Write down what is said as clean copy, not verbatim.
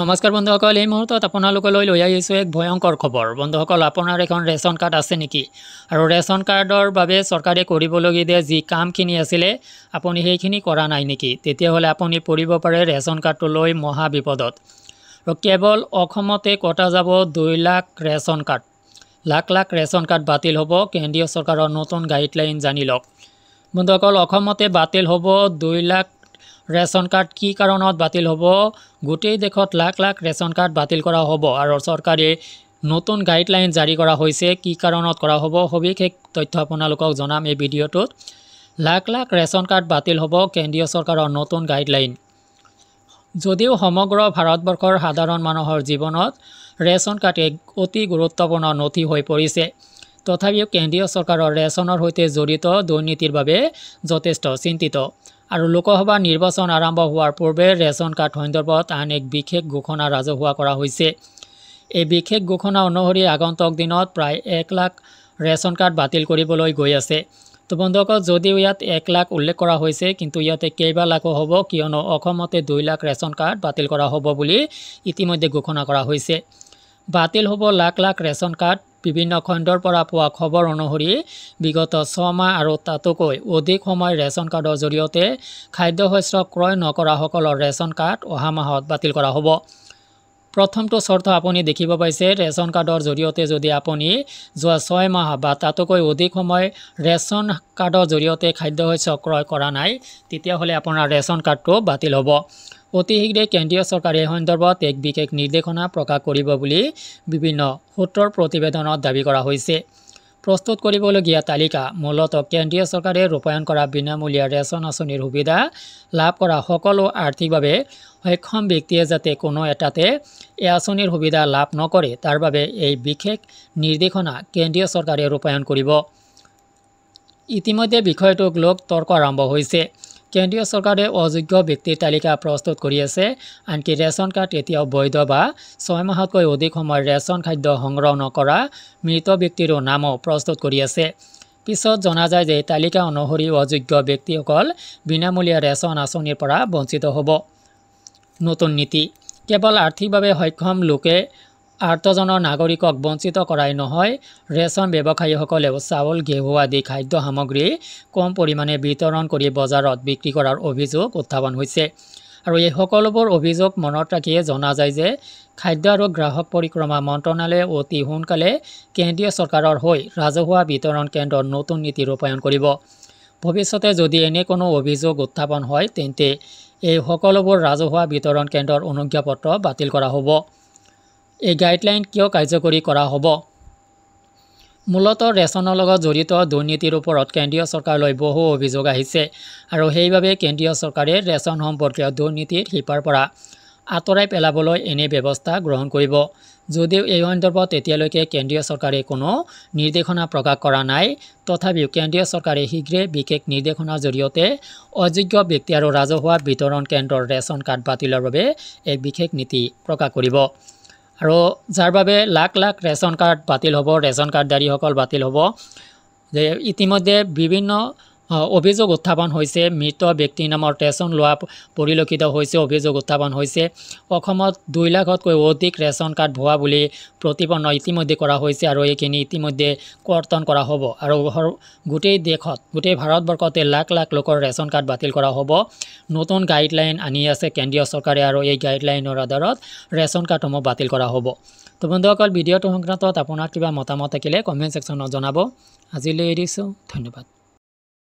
নমস্কাৰ বন্ধুসকল, এই মুহূৰ্তত আপোনালোকলৈ লৈ আহিছোঁ এক ভয়ংকৰ খবৰ। বন্ধুসকল, আপোনাৰ এখন ৰেচন কাৰ্ড আছে নেকি? আৰু ৰেচন কাৰ্ডৰ বাবে চৰকাৰে কৰিবলগীয়া যি কামখিনি আছিলে আপুনি সেইখিনি কৰা নাই নেকি? তেতিয়াহ'লে আপুনি পৰিব পাৰে ৰেচন কাৰ্ডটো লৈ মহা বিপদত। আৰু কেৱল অসমতে কটা যাব 2 lakh ration card. Lakh lakh ration card বাতিল হ'ব। কেন্দ্ৰীয় চৰকাৰৰ নতুন গাইডলাইন জানি লওক। বন্ধুসকল, অসমতে বাতিল হ'ব 2 লাখ ৰেচন কাৰ্ড। কি কাৰণত বাতিল হ'ব? গোটেই দেশত লাখ লাখ ৰেচন কাৰ্ড বাতিল কৰা হ'ব আৰু চৰকাৰে নতুন গাইডলাইন জাৰি কৰা হৈছে। কি কাৰণত কৰা হ'ব সবিশেষ তথ্য আপোনালোকক জনাম এই ভিডিঅ'টোত। লাখ লাখ ৰেচন কাৰ্ড বাতিল হ'ব, কেন্দ্ৰীয় চৰকাৰৰ নতুন গাইডলাইন। যদিও সমগ্ৰ ভাৰতবৰ্ষৰ সাধাৰণ মানুহৰ জীৱনত ৰেচন কাৰ্ড এক অতি গুৰুত্বপূৰ্ণ নথি হৈ পৰিছে, তথাপিও কেন্দ্ৰীয় চৰকাৰৰ ৰেচনৰ সৈতে জড়িত দুৰ্নীতিৰ বাবে যথেষ্ট চিন্তিত। আৰু লোকসভা নিৰ্বাচন আৰম্ভ হোৱাৰ পূৰ্বে ৰেচন কাৰ্ড সন্দৰ্ভত আন এক বিশেষ ঘোষণা ৰাজহুৱা কৰা হৈছে। এই বিশেষ ঘোষণা অনুসৰি আগন্তুক দিনত প্ৰায় 1 লাখ ৰেচন কাৰ্ড বাতিল কৰিবলৈ গৈ আছে। তো বন্ধুসকল, যদিও ইয়াত 1 লাখ উল্লেখ কৰা হৈছে, কিন্তু ইয়াতে কেইবা লাখো হ'ব, কিয়নো অসমতে 2 লাখ ৰেচন কাৰ্ড বাতিল কৰা হ'ব বুলি ইতিমধ্যে ঘোষণা কৰা হৈছে। বাতিল হ'ব লাখ লাখ ৰেচন কাৰ্ড। বিভিন্ন খণ্ডৰ পৰা পোৱা খবৰ অনুসৰি বিগত 6 মাহ আৰু তাতোকৈ অধিক সময় ৰেচন কাৰ্ডৰ জৰিয়তে খাদ্যশস্য ক্ৰয় নকৰাসকলৰ ৰেচন কাৰ্ড অহা মাহত বাতিল কৰা হ'ব। প্ৰথমটো চৰ্ত আপুনি দেখিব পাইছে। ৰেচন কাৰ্ডৰ জৰিয়তে যদি আপুনি যোৱা 6 মাহ বা তাতোকৈ অধিক সময় ৰেচন কাৰ্ডৰ জৰিয়তে খাদ্যশস্য ক্ৰয় কৰা নাই, তেতিয়াহ'লে আপোনাৰ ৰেচন কাৰ্ডটো বাতিল হ'ব। অতি শীঘ্ৰে কেন্দ্ৰীয় চৰকাৰে এই সন্দৰ্ভত এক বিশেষ নিৰ্দেশনা প্ৰকাশ কৰিব বুলি বিভিন্ন সূত্ৰৰ প্ৰতিবেদনত দাবী কৰা হৈছে। প্ৰস্তুত কৰিবলগীয়া তালিকা মূলতঃ কেন্দ্ৰীয় চৰকাৰে ৰূপায়ণ কৰা বিনামূলীয়া ৰেচন আঁচনিৰ সুবিধা লাভ কৰা সকলো আৰ্থিকভাৱে সক্ষম ব্যক্তিয়ে যাতে কোনো এটাতে এই আঁচনিৰ সুবিধা লাভ নকৰে, তাৰ বাবে এই বিশেষ নিৰ্দেশনা কেন্দ্ৰীয় চৰকাৰে ৰূপায়ণ কৰিব। ইতিমধ্যে বিষয়টোক লৈ তৰ্ক আৰম্ভ হৈছে। কেন্দ্ৰীয় চৰকাৰে অযোগ্য ব্যক্তিৰ তালিকা প্ৰস্তুত কৰি আছে। আনকি ৰেচন কাৰ্ড এতিয়াও বৈধ বা 6 মাহতকৈ অধিক সময় ৰেচন খাদ্য সংগ্ৰহ নকৰা মৃত ব্যক্তিৰো নামো প্ৰস্তুত কৰি আছে। পিছত জনা যায় যে এই তালিকা অনুসৰি অযোগ্য ব্যক্তিসকল বিনামূলীয়া ৰেচন আঁচনিৰ পৰা বঞ্চিত হ'ব। নতুন নীতি কেৱল আৰ্থিকভাৱে সক্ষম লোকে আৰ্তজনৰ নাগৰিকক বঞ্চিত কৰাই নহয়, ৰেচন ব্যৱসায়ীসকলেও চাউল, ঘেঁহু আদি খাদ্য সামগ্ৰী কম পৰিমাণে বিতৰণ কৰি বজাৰত বিক্ৰী কৰাৰ অভিযোগ উত্থাপন হৈছে। আৰু এই সকলোবোৰ অভিযোগ মনত ৰাখিয়ে জনা যায় যে খাদ্য আৰু গ্ৰাহক পৰিক্ৰমা মন্ত্ৰালয়ে অতি সোনকালে কেন্দ্ৰীয় চৰকাৰৰ হৈ ৰাজহুৱা বিতৰণ কেন্দ্ৰৰ নতুন নীতি ৰূপায়ণ কৰিব। ভৱিষ্যতে যদি এনে কোনো অভিযোগ উত্থাপন হয়, তেন্তে এই সকলোবোৰ ৰাজহুৱা বিতৰণ কেন্দ্ৰৰ অনুজ্ঞাপত্ৰ বাতিল কৰা হ'ব। এই গাইডলাইন কিয় কাৰ্যকৰী কৰা হ'ব? মূলতঃ ৰেচনৰ লগত জড়িত দুৰ্নীতিৰ ওপৰত কেন্দ্ৰীয় চৰকাৰলৈ বহু অভিযোগ আহিছে আৰু সেইবাবে কেন্দ্ৰীয় চৰকাৰে ৰেচন সম্পৰ্কীয় দুৰ্নীতিৰ শিপাৰ পৰা আঁতৰাই পেলাবলৈ এনে ব্যৱস্থা গ্ৰহণ কৰিব। যদিও এই সন্দৰ্ভত এতিয়ালৈকে কেন্দ্ৰীয় চৰকাৰে কোনো নিৰ্দেশনা প্ৰকাশ কৰা নাই, তথাপিও কেন্দ্ৰীয় চৰকাৰে শীঘ্ৰে বিশেষ নিৰ্দেশনাৰ জৰিয়তে অযোগ্য ব্যক্তি আৰু ৰাজহুৱা বিতৰণ কেন্দ্ৰৰ ৰেচন কাৰ্ড বাতিলৰ বাবে এক বিশেষ নীতি প্ৰকাশ কৰিব। আৰু যাৰ বাবে লাখ লাখ ৰেচন কাৰ্ড বাতিল হ'ব, ৰেচন কাৰ্ডধাৰীসকল বাতিল হ'ব। যে ইতিমধ্যে বিভিন্ন অভিযোগ উত্থাপন হৈছে। মৃত ব্যক্তিৰ নামৰ ৰেচন লোৱা পৰিলক্ষিত হৈছে। অভিযোগ উত্থাপন হৈছে অসমত 2 লাখতকৈ অধিক ৰেচন কাৰ্ড ভুৱা বুলি প্ৰতিপন্ন ইতিমধ্যে কৰা হৈছে আৰু এইখিনি ইতিমধ্যে কৰ্তন কৰা হ'ব। আৰু গোটেই দেশত, গোটেই ভাৰতবৰ্ষতে লাখ লাখ লোকৰ ৰেচন কাৰ্ড বাতিল কৰা হ'ব। নতুন গাইডলাইন আনি আছে কেন্দ্ৰীয় চৰকাৰে আৰু এই গাইডলাইনৰ আধাৰত ৰেচন কাৰ্ডসমূহ বাতিল কৰা হ'ব। তো বন্ধুসকল, ভিডিঅ'টো সংক্ৰান্তত আপোনাৰ কিবা মতামত থাকিলে কমেণ্ট ছেকশ্যনত জনাব। আজিলৈ এৰিছোঁ, ধন্যবাদ।